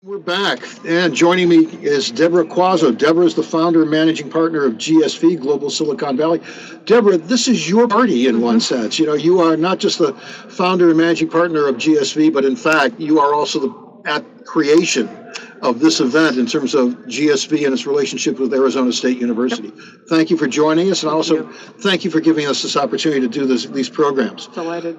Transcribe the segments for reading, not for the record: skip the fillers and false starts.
We're back, and joining me is Deborah Quazzo. Deborah is the founder and managing partner of GSV, Global Silicon Valley. Deborah, this is your party in one sense. You know, you are not just the founder and managing partner of GSV, but in fact, you are also at creation of this event in terms of GSV and its relationship with Arizona State University. Thank you for joining us, and also thank you for giving us this opportunity to do these programs. Delighted.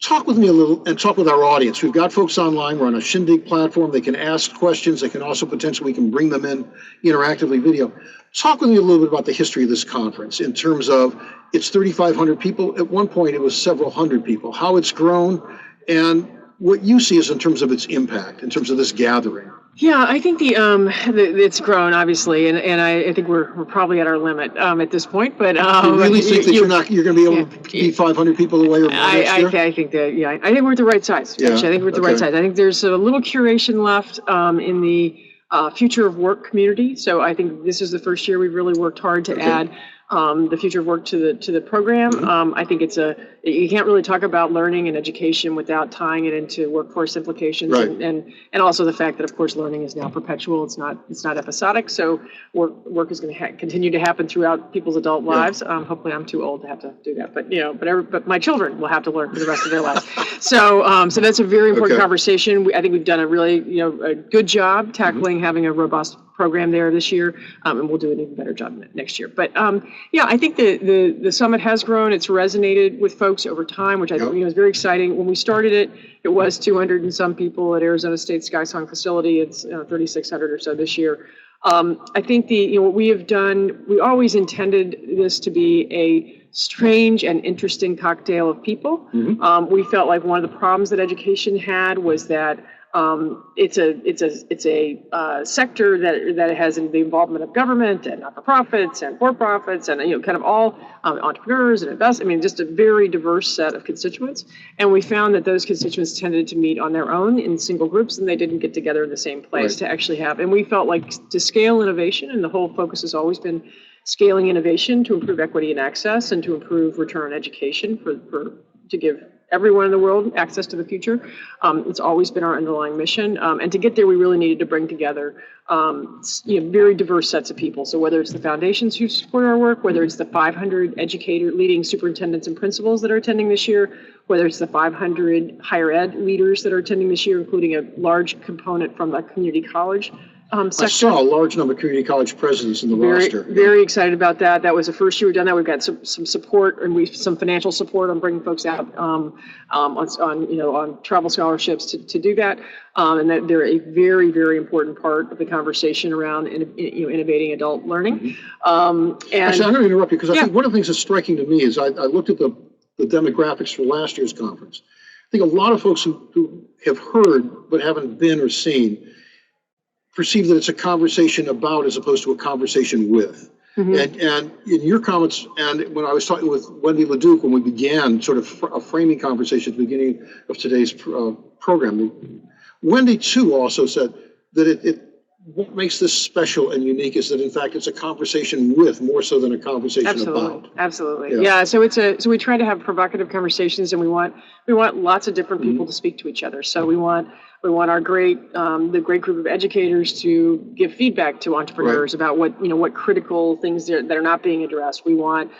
Talk with me a little and talk with our audience. We've got folks online. We're on a Shindig platform. They can ask questions. They can also potentially, we can bring them in interactively video. Talk with me a little bit about the history of this conference in terms of it's 3,500 people. At one point, it was several hundred people. How it's grown and what you see is in terms of its impact, in terms of this gathering. Yeah, I think it's grown obviously, and I think we're probably at our limit at this point. But you really think that you're going to be able to be 500 people away or more next year? I think that I think we're at the right size. Yeah, actually, I think we're at the right size. I think there's a little curation left in the future of work community. So I think this is the first year we've really worked hard to add the future of work to the program. I think you can't really talk about learning and education without tying it into workforce implications, and also the fact that of course learning is now perpetual. It's not episodic. So work is going to continue to happen throughout people's adult lives. Hopefully, I'm too old to have to do that, but my children will have to learn for the rest of their lives. So that's a very important conversation. I think we've done a really a good job tackling having a robust program there this year, and we'll do an even better job next year. But I think the summit has grown. It's resonated with folks over time, which I think is very exciting. When we started it was 200 and some people at Arizona State Skysong facility. It's 3,600 or so this year. I think what we have done, we always intended this to be a strange and interesting cocktail of people. We felt like one of the problems that education had was that it's a sector that has the involvement of government and not-for-profits and for-profits and kind of all entrepreneurs and investors. I mean, just a very diverse set of constituents. And we found that those constituents tended to meet on their own in single groups, and they didn't get together in the same place to actually have. And we felt like to scale innovation, and the whole focus has always been scaling innovation to improve equity and access and to improve return on education to give everyone in the world access to the future. It's always been our underlying mission. And to get there, we really needed to bring together very diverse sets of people. So whether it's the foundations who support our work, whether it's the 500 leading superintendents and principals that are attending this year, whether it's the 500 higher ed leaders that are attending this year, including a large component from the community college sector. I saw a large number of community college presidents in the roster. Very excited about that. That was the first year we've done that. We've got some support and some financial support on bringing folks out on travel scholarships to do that. And that they're a very, very important part of the conversation around innovating adult learning. Actually, I'm going to interrupt you because I think one of the things that's striking to me is I looked at the demographics for last year's conference. I think a lot of folks who have heard but haven't been or seen perceive that it's a conversation about as opposed to a conversation with. And in your comments, and when I was talking with Wendy LeDuc when we began sort of a framing conversation at the beginning of today's program, Wendy too also said that what makes this special and unique is that in fact it's a conversation with more so than a conversation about. Absolutely. Yeah. So we try to have provocative conversations, and we want lots of different people to speak to each other. So we want our the great group of educators to give feedback to entrepreneurs about what critical things that are not being addressed. We want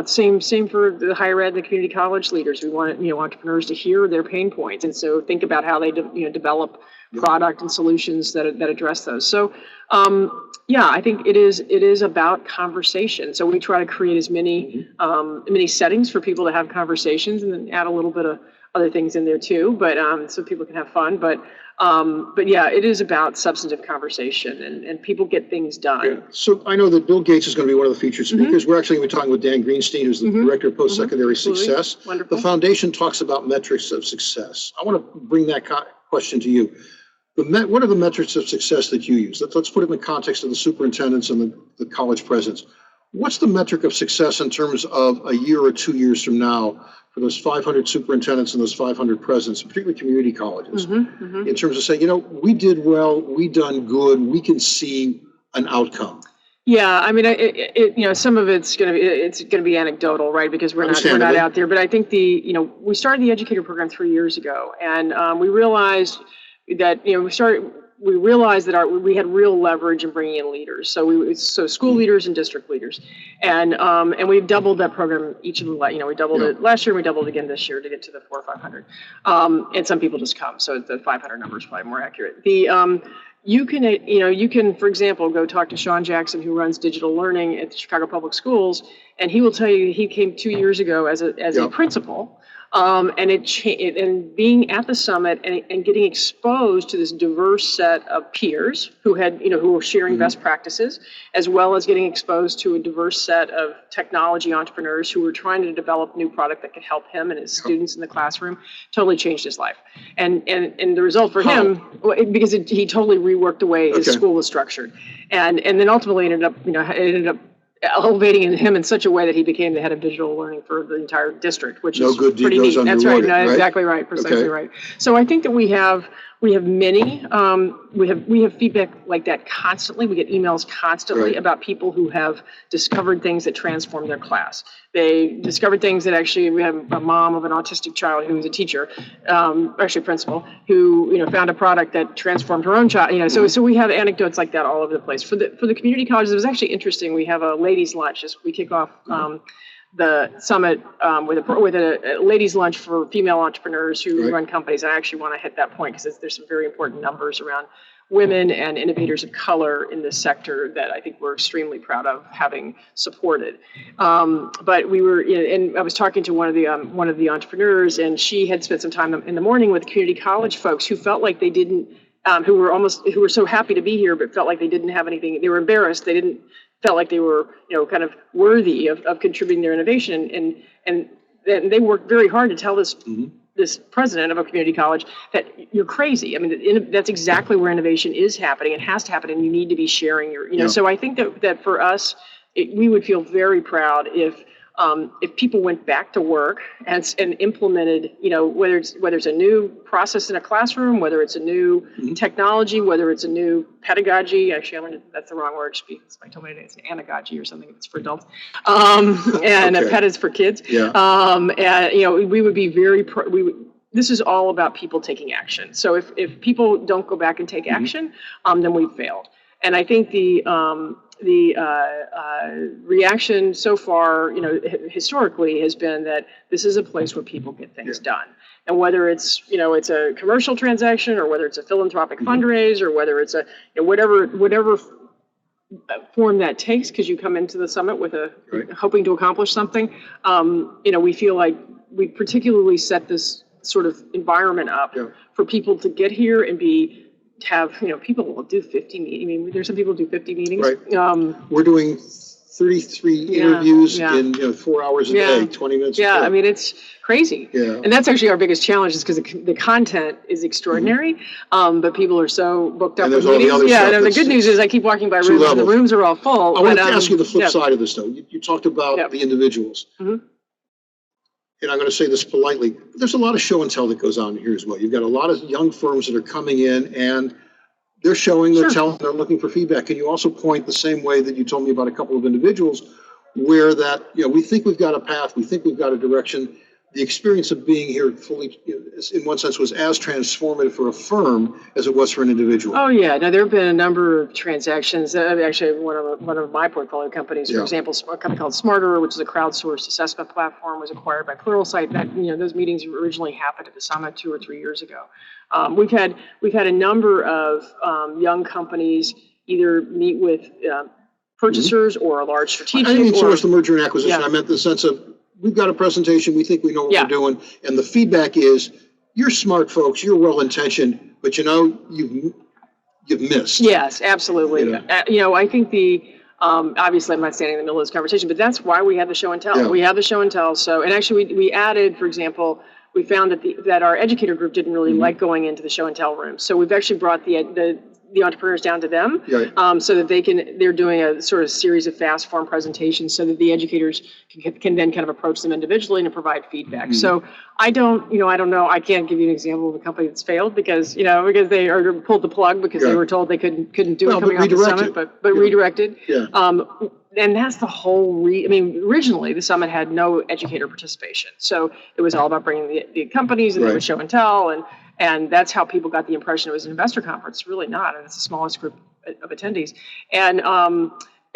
same for the higher ed and the community college leaders. We want entrepreneurs to hear their pain points, and so think about how they develop product and solutions that address those. So I think it is about conversation. So we try to create as many settings for people to have conversations, and then add a little bit of other things in there too, but so people can have fun. But it is about substantive conversation, and people get things done. Yeah. So I know that Bill Gates is going to be one of the featured speakers. We're actually going to be talking with Dan Greenstein, who's the Director of Post-Secondary Success. Wonderful. The foundation talks about metrics of success. I want to bring that question to you. What are the metrics of success that you use? Let's put it in the context of the superintendents and the college presidents. What's the metric of success in terms of a year or 2 years from now for those 500 superintendents and those 500 presidents, particularly community colleges, in terms of saying, we did well, we done good, we can see an outcome? Yeah, I mean, some of it's going to be anecdotal, right? Because we're not out there. But I think we started the educator program 3 years ago, and we realized that, we realized that we had real leverage in bringing in leaders. So school leaders and district leaders. And we've doubled that program we doubled it last year, and we doubled it again this year to get to the 400 or 500. And some people just come, so the 500 number is probably more accurate. You can, for example, go talk to Sean Jackson, who runs digital learning at the Chicago Public Schools, and he will tell you he came 2 years ago as a principal. And being at the summit and getting exposed to this diverse set of peers who were sharing best practices, as well as getting exposed to a diverse set of technology entrepreneurs who were trying to develop new product that could help him and his students in the classroom, totally changed his life. And the result for him, because he totally reworked the way his school was structured, and then ultimately ended up elevating him in such a way that he became the head of digital learning for the entire district, which is pretty neat. That's right. No, exactly right. Precisely right. So I think that we have many. We have feedback like that constantly. We get emails constantly about people who have discovered things that transform their class. They discovered things that actually, we have a mom of an autistic child who was a teacher, actually a principal, who found a product that transformed her own child. So we have anecdotes like that all over the place. For the community colleges, it was actually interesting. We have a ladies' lunch as we kick off the summit with a ladies' lunch for female entrepreneurs who run companies. I actually want to hit that point because there's some very important numbers around women and innovators of color in this sector that I think we're extremely proud of having supported. But we were, and I was talking to one of the entrepreneurs, and she had spent some time in the morning with community college folks who felt like they didn't, who were so happy to be here, but felt like they didn't have anything. They were embarrassed. Felt like they were, kind of worthy of contributing their innovation, and they worked very hard to tell this president of a community college that you're crazy. I mean, that's exactly where innovation is happening. It has to happen, and you need to be sharing your, So I think that for us, we would feel very proud if people went back to work and implemented, whether it's a new process in a classroom, whether it's a new technology, whether it's a new pedagogy. Actually, I learned that's the wrong word. Somebody told me today it's an anagogy or something. It's for adults, and a pet is for kids. Yeah. And we would be very. This is all about people taking action. So if people don't go back and take action, then we've failed. And I think the reaction so far, historically has been that this is a place where people get things done. And whether it's, it's a commercial transaction, or whether it's a philanthropic fundraise, or whether it's a, whatever form that takes, because you come into the summit with hoping to accomplish something, we feel like we particularly set this sort of environment up for people to get here and have people will do 50 meetings. I mean, there's some people who do 50 meetings. Right. We're doing 33 interviews in 4 hours a day, 20 minutes. Yeah, I mean, it's crazy. Yeah. And that's actually our biggest challenge, is because the content is extraordinary, but people are so booked up with meetings. And the good news is I keep walking by rooms and the rooms are all full. I want to ask you the flip side of this, though. You talked about the individuals. And I'm going to say this politely, but there's a lot of show and tell that goes on here as well. You've got a lot of young firms that are coming in, and they're showing, they're telling, they're looking for feedback. Can you also point the same way that you told me about a couple of individuals where that, we think we've got a path, we think we've got a direction. The experience of being here fully, in one sense, was as transformative for a firm as it was for an individual. Oh yeah, now there have been a number of transactions. Actually, one of my portfolio companies, for example, a company called Smarter, which is a crowdsourced assessment platform, was acquired by Pluralsight. That those meetings originally happened at the summit 2 or 3 years ago. We've had a number of young companies either meet with purchasers or a large strategic. I didn't mean so much the merger and acquisition. I meant the sense of, we've got a presentation, we think we know what we're doing, and the feedback is, you're smart folks, you're well-intentioned, but you've missed. Yes, absolutely. I think obviously I'm not standing in the middle of this conversation, but that's why we have the show and tell. We have the show and tell. So, and actually we added, for example, we found that our educator group didn't really like going into the show and tell room. So we've actually brought the entrepreneurs down to them, so that they're doing a sort of series of fast form presentations, so that the educators can then kind of approach them individually and provide feedback. So I don't know. I can't give you an example of a company that's failed because they pulled the plug because they were told they couldn't do it coming off the summit, but redirected. And that's the whole originally the summit had no educator participation. So it was all about bringing the companies, and they would show and tell, And that's how people got the impression it was an investor conference. Really not, and it's the smallest group of attendees.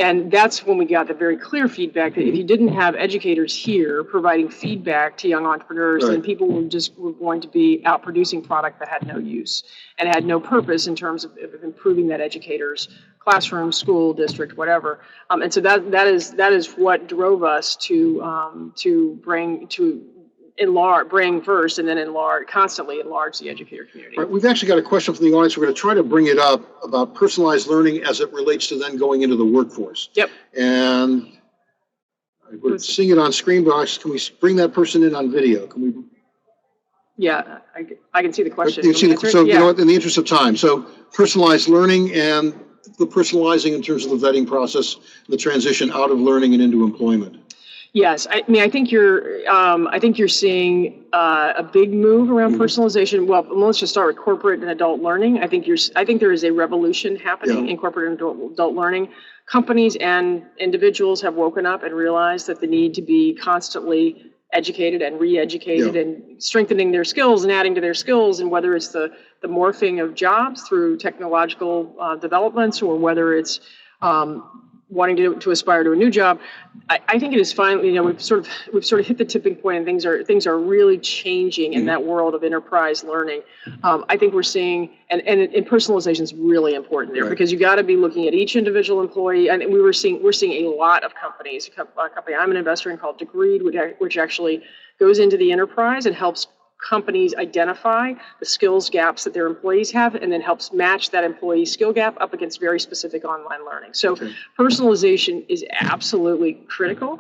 And that's when we got the very clear feedback that if you didn't have educators here providing feedback to young entrepreneurs, then people were going to be out producing product that had no use and had no purpose in terms of improving that educator's classroom, school, district, whatever. And so that is what drove us to bring first and then constantly enlarge the educator community. Right, we've actually got a question from the audience. We're going to try to bring it up about personalized learning as it relates to then going into the workforce. Yep. And we're seeing it on screen, but can we bring that person in on video? Can we? Yeah, I can see the question. You can see you know what, in the interest of time. So personalized learning and the personalizing in terms of the vetting process, the transition out of learning and into employment. Yes, I think you're seeing a big move around personalization. Well, let's just start with corporate and adult learning. I think there is a revolution happening in corporate and adult learning. Companies and individuals have woken up and realized that the need to be constantly educated and re-educated and strengthening their skills and adding to their skills, and whether it's the morphing of jobs through technological developments, or whether it's wanting to aspire to a new job. I think it is finally, we've sort of hit the tipping point, and things are really changing in that world of enterprise learning. I think we're seeing, and personalization is really important there, because you got to be looking at each individual employee. And we're seeing a lot of companies. A company I'm an investor in called Degreed, which actually goes into the enterprise and helps companies identify the skills gaps that their employees have, and then helps match that employee skill gap up against very specific online learning. So personalization is absolutely critical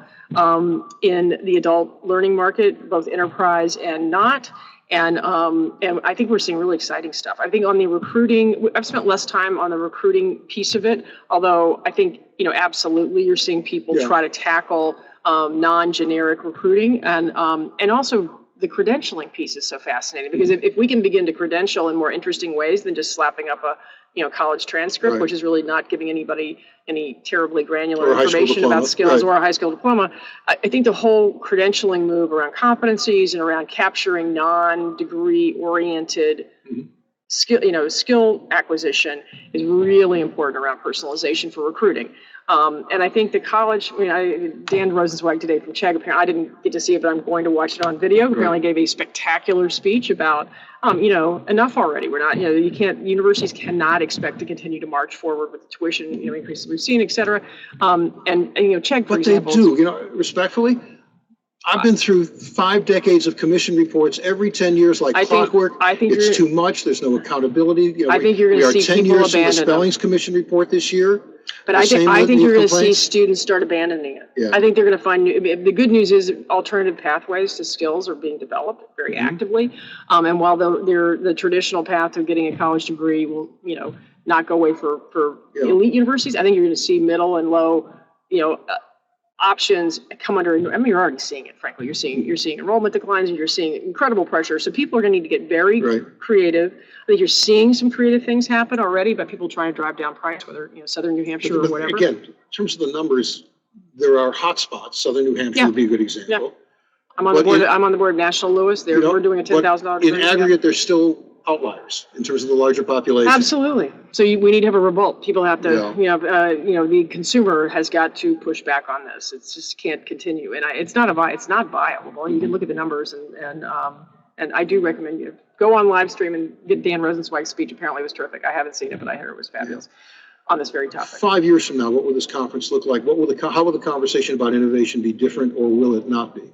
in the adult learning market, both enterprise and not. And I think we're seeing really exciting stuff. I think on the recruiting, I've spent less time on the recruiting piece of it, although I think, absolutely you're seeing people try to tackle non-generic recruiting, and also the credentialing piece is so fascinating, because if we can begin to credential in more interesting ways than just slapping up a college transcript, which is really not giving anybody any terribly granular information about skills or a high school diploma, I think the whole credentialing move around competencies and around capturing non-degree oriented skill acquisition is really important around personalization for recruiting. And I think the college, Dan Rosenzweig today from Chegg, apparently I didn't get to see it, but I'm going to watch it on video. Apparently gave a spectacular speech about, enough already. We're not, universities cannot expect to continue to march forward with the tuition, increases we've seen, et cetera. Chegg, for example. But they do, respectfully, I've been through 5 decades of commission reports every 10 years, like clockwork. I think it's too much. There's no accountability. I think you're going to see people abandon them. We are 10 years in the Spellings Commission report this year. But I think you're going to see students start abandoning it. Yeah. I think they're going to find the good news is alternative pathways to skills are being developed very actively. And while the traditional path of getting a college degree will, not go away for elite universities, I think you're going to see middle and low, options come under. You're already seeing it. Frankly, you're seeing enrollment declines, and you're seeing incredible pressure. So people are going to need to get very creative. I think you're seeing some creative things happen already, but people trying to drive down price, whether Southern New Hampshire or whatever. Again, in terms of the numbers, there are hot spots. Southern New Hampshire would be a good example. Yeah. I'm on the board of National Lewis. We're doing a $10,000. In aggregate, there's still outliers in terms of the larger population. Absolutely. So we need to have a revolt. People have to, the consumer has got to push back on this. It just can't continue, and it's not viable. You can look at the numbers, and I do recommend you go on live stream and get Dan Rosenzweig's speech. Apparently, it was terrific. I haven't seen it, but I heard it was fabulous on this very topic. 5 years from now, what will this conference look like? How will the conversation about innovation be different, or will it not be?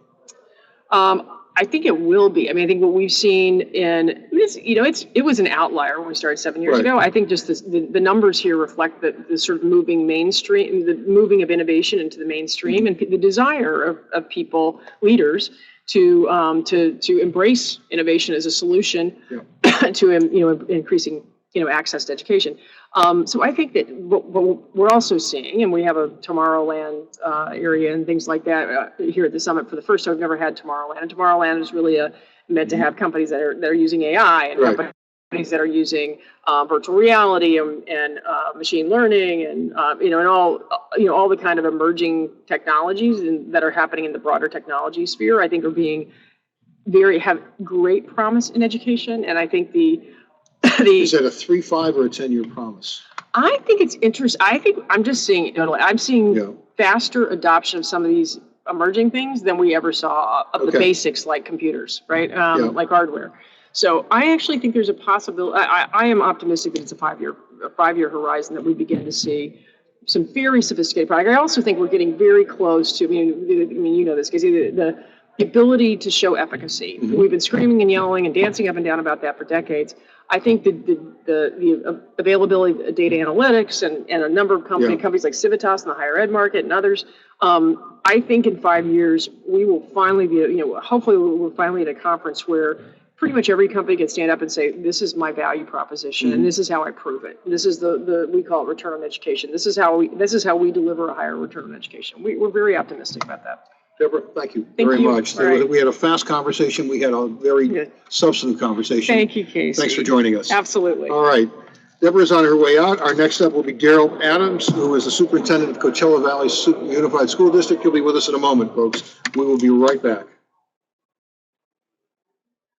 I think it will be. I think what we've seen it was an outlier when we started 7 years ago. I think just the numbers here reflect the sort of moving mainstream, the moving of innovation into the mainstream, and the desire of people, leaders, to embrace innovation as a solution to increasing access to education. So I think that what we're also seeing, and we have a Tomorrowland area and things like that here at the summit for the first time. We've never had Tomorrowland, and Tomorrowland is really meant to have companies that are using AI and companies that are using virtual reality and machine learning and and all the kind of emerging technologies that are happening in the broader technology sphere. I think are being have great promise in education, and I think Is that a 3, 5, or a 10-year promise? I think it's interesting. I think I'm just seeing, I'm seeing faster adoption of some of these emerging things than we ever saw of the basics like computers, right? Like hardware. So I actually think there's a possibility. I am optimistic that it's a 5-year horizon that we begin to see some very sophisticated product. I also think we're getting very close to. I mean, you know this, because the ability to show efficacy. Mm-hmm. We've been screaming and yelling and dancing up and down about that for decades. I think the availability of data analytics and a number of companies like Civitas in the higher ed market and others, I think in 5 years we will finally be, hopefully we're finally at a conference where pretty much every company can stand up and say, this is my value proposition, and this is how I prove it. This is we call it return on education. This is how we deliver a higher return on education. We're very optimistic about that. Deborah, thank you very much. Right. We had a fast conversation. We had a very substantive conversation. Thank you, Casey. Thanks for joining us. Absolutely. All right. Deborah's on her way out. Our next up will be Daryl Adams, who is the superintendent of Coachella Valley Unified School District. He'll be with us in a moment, folks. We will be right back.